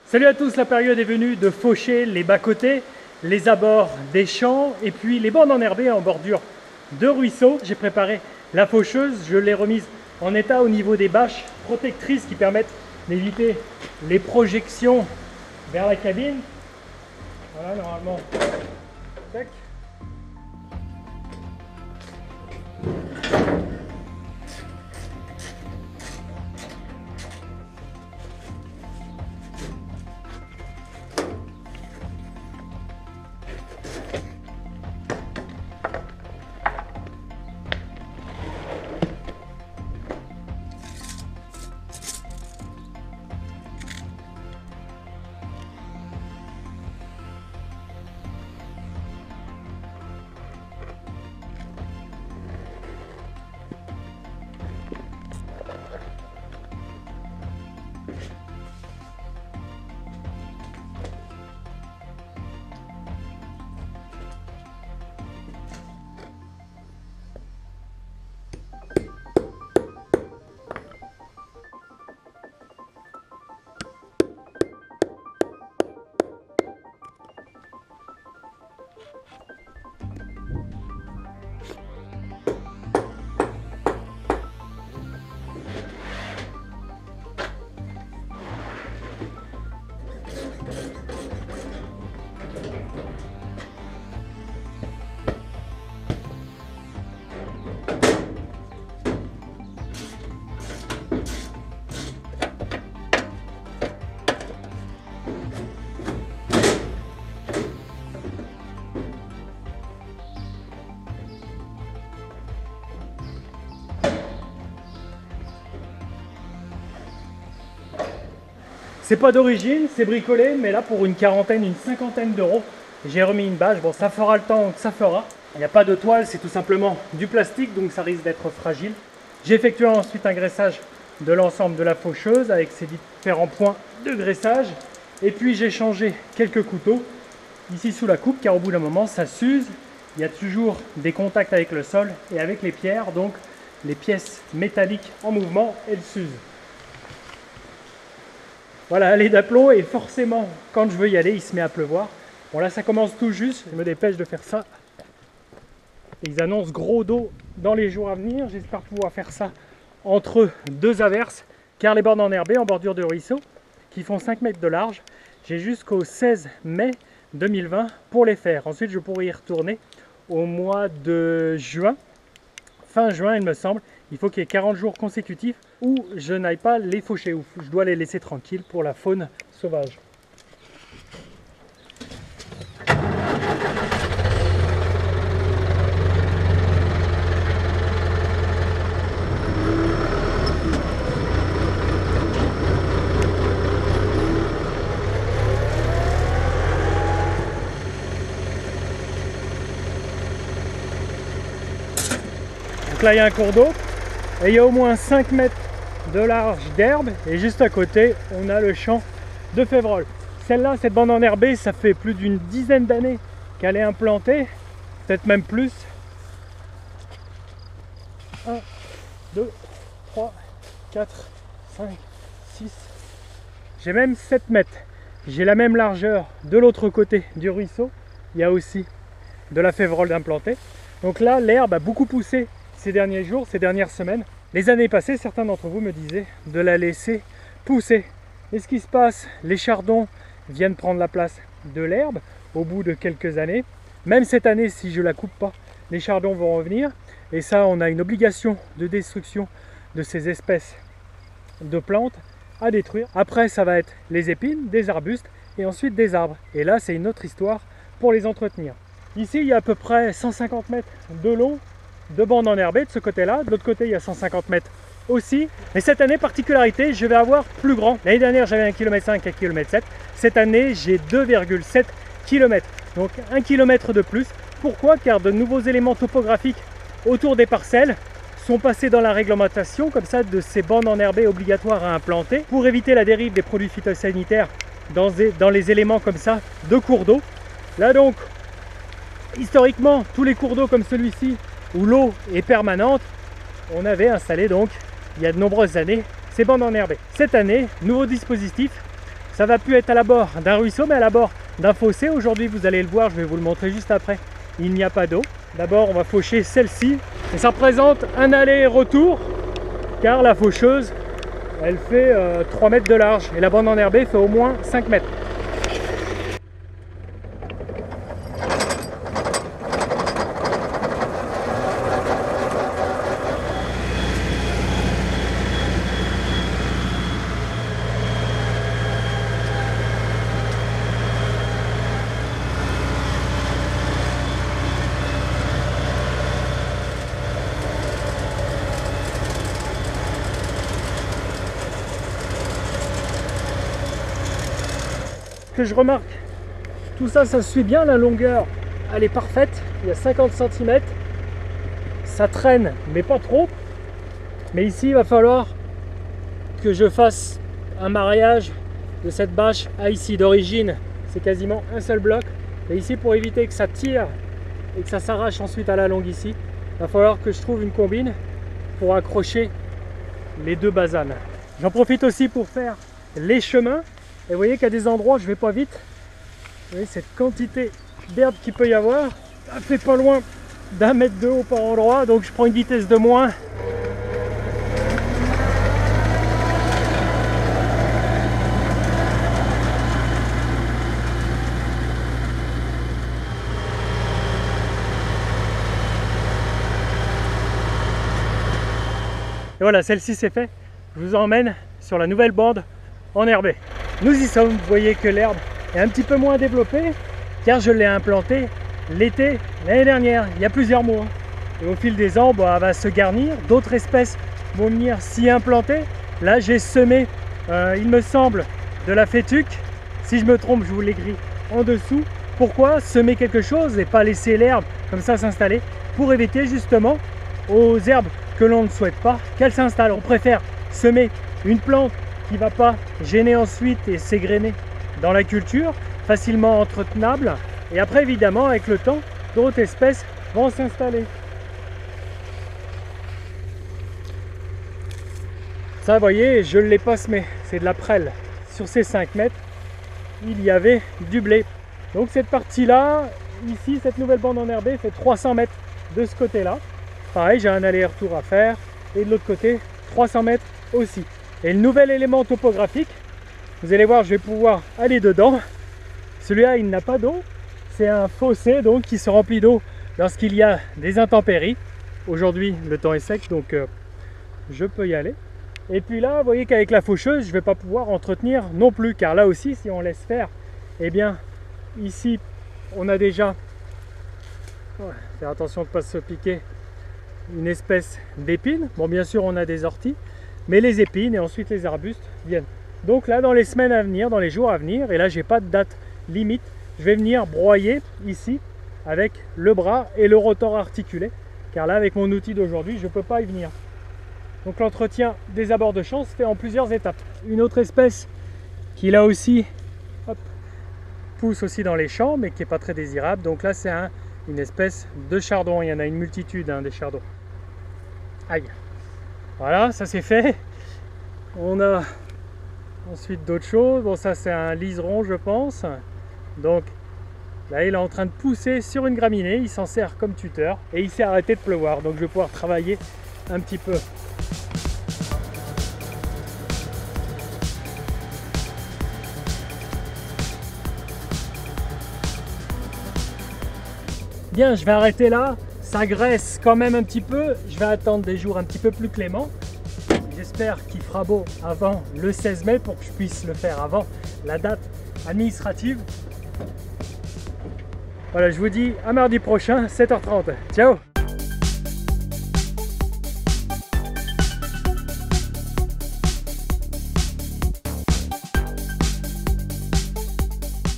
Salut à tous, la période est venue de faucher les bas-côtés, les abords des champs et puis les bandes enherbées en bordure de ruisseaux. J'ai préparé la faucheuse, je l'ai remise en état au niveau des bâches protectrices qui permettent d'éviter les projections vers la cabine. Voilà, normalement, tac. C'est pas d'origine, c'est bricolé, mais là pour une quarantaine, une cinquantaine d'euros, j'ai remis une bâche. Bon, ça fera le temps que ça fera. Il n'y a pas de toile, c'est tout simplement du plastique, donc ça risque d'être fragile. J'ai effectué ensuite un graissage de l'ensemble de la faucheuse avec ses différents points de graissage. Et puis j'ai changé quelques couteaux ici sous la coupe, car au bout d'un moment ça s'use. Il y a toujours des contacts avec le sol et avec les pierres, donc les pièces métalliques en mouvement, elles s'usent. Voilà, allée d'aplomb, et forcément, quand je veux y aller, il se met à pleuvoir. Bon, là, ça commence tout juste, je me dépêche de faire ça. Et ils annoncent gros dos dans les jours à venir. J'espère pouvoir faire ça entre deux averses, car les bornes enherbées en bordure de ruisseau, qui font 5 mètres de large, j'ai jusqu'au 16 mai 2020 pour les faire. Ensuite, je pourrai y retourner au mois de juin, fin juin, il me semble. Il faut qu'il y ait 40 jours consécutifs où je n'aille pas les faucher, où je dois les laisser tranquilles pour la faune sauvage. Donc là, il y a un cours d'eau. Et il y a au moins 5 mètres de large d'herbe, et juste à côté on a le champ de Févrole. Celle-là, cette bande enherbée, ça fait plus d'une dizaine d'années qu'elle est implantée, peut-être même plus. 1, 2, 3, 4, 5, 6, j'ai même 7 mètres. J'ai la même largeur de l'autre côté du ruisseau, il y a aussi de la Févrole implantée. Donc là, l'herbe a beaucoup poussé ces derniers jours, ces dernières semaines. Les années passées, certains d'entre vous me disaient de la laisser pousser. Et ce qui se passe, les chardons viennent prendre la place de l'herbe au bout de quelques années. Même cette année, si je ne la coupe pas, les chardons vont revenir. Et ça, on a une obligation de destruction de ces espèces de plantes à détruire. Après, ça va être les épines, des arbustes et ensuite des arbres. Et là, c'est une autre histoire pour les entretenir. Ici, il y a à peu près 150 mètres de long de bande enherbée de ce côté-là. De l'autre côté, il y a 150 mètres aussi. Mais cette année, particularité, je vais avoir plus grand. L'année dernière, j'avais 1,5 km, 1,7 km. Cette année, j'ai 2,7 km. Donc 1 km de plus. Pourquoi? Car de nouveaux éléments topographiques autour des parcelles sont passés dans la réglementation, comme ça, de ces bandes enherbées obligatoires à implanter pour éviter la dérive des produits phytosanitaires dans les éléments comme ça de cours d'eau. Là donc, historiquement, tous les cours d'eau comme celui-ci, où l'eau est permanente, on avait installé donc, il y a de nombreuses années, ces bandes enherbées. Cette année, nouveau dispositif, Ça va plus être à l'abord d'un ruisseau, mais à l'abord d'un fossé. Aujourd'hui, vous allez le voir, je vais vous le montrer juste après. Il n'y a pas d'eau. D'abord, on va faucher celle-ci. Et ça représente un aller-retour, car la faucheuse, elle fait 3 mètres de large. Et la bande enherbée fait au moins 5 mètres. Que je remarque, tout ça, ça se suit bien, la longueur elle est parfaite, il y a 50 cm, ça traîne mais pas trop, mais ici il va falloir que je fasse un mariage de cette bâche à ici. D'origine c'est quasiment un seul bloc, mais ici pour éviter que ça tire et que ça s'arrache ensuite à la longue ici, il va falloir que je trouve une combine pour accrocher les deux basanes. J'en profite aussi pour faire les chemins. Et vous voyez qu'il y a des endroits où je vais pas vite. Vous voyez cette quantité d'herbe qu'il peut y avoir. Ça fait pas loin d'1 mètre de haut par endroit, donc je prends une vitesse de moins. Et voilà, celle-ci c'est fait. Je vous emmène sur la nouvelle bande enherbée. Nous y sommes, vous voyez que l'herbe est un petit peu moins développée car je l'ai implantée l'été l'année dernière, il y a plusieurs mois. Et au fil des ans, elle va se garnir, d'autres espèces vont venir s'y implanter. Là j'ai semé, il me semble, de la fétuque. Si je me trompe, je vous l'écris en dessous. Pourquoi semer quelque chose et pas laisser l'herbe comme ça s'installer? Pour éviter justement aux herbes que l'on ne souhaite pas qu'elles s'installent. On préfère semer une plante qui ne va pas gêner ensuite et s'égrener dans la culture, facilement entretenable. Et après, évidemment, avec le temps, d'autres espèces vont s'installer. Ça, vous voyez, je ne l'ai pas semé, c'est de la prêle. Sur ces 5 mètres, il y avait du blé. Donc cette partie-là, ici, cette nouvelle bande enherbée fait 300 mètres de ce côté-là. Pareil, j'ai un aller-retour à faire. Et de l'autre côté, 300 mètres aussi. Et le nouvel élément topographique, vous allez voir, je vais pouvoir aller dedans. Celui-là, il n'a pas d'eau. C'est un fossé donc qui se remplit d'eau lorsqu'il y a des intempéries. Aujourd'hui, le temps est sec, donc je peux y aller. Et puis là, vous voyez qu'avec la faucheuse, je ne vais pas pouvoir entretenir non plus, car là aussi, si on laisse faire, eh bien, ici, on a déjà, faire attention de ne pas se piquer, une espèce d'épine. Bon, bien sûr, on a des orties, mais les épines et ensuite les arbustes viennent. Donc là, dans les semaines à venir, dans les jours à venir, et là, j'ai pas de date limite, je vais venir broyer ici avec le bras et le rotor articulé, car là, avec mon outil d'aujourd'hui, je ne peux pas y venir. Donc l'entretien des abords de champ se fait en plusieurs étapes. Une autre espèce qui là aussi pousse aussi dans les champs, mais qui n'est pas très désirable. Donc là, c'est une espèce de chardon. Il y en a une multitude des chardons. Aïe. Voilà, ça c'est fait. On a ensuite d'autres choses. Bon, ça c'est un liseron, je pense. Donc là, il est en train de pousser sur une graminée. Il s'en sert comme tuteur et il s'est arrêté de pleuvoir. Donc je vais pouvoir travailler un petit peu. Bien, je vais arrêter là. Ça graisse quand même un petit peu. Je vais attendre des jours un petit peu plus cléments. J'espère qu'il fera beau avant le 16 mai pour que je puisse le faire avant la date administrative. Voilà, je vous dis à mardi prochain, 7h30. Ciao!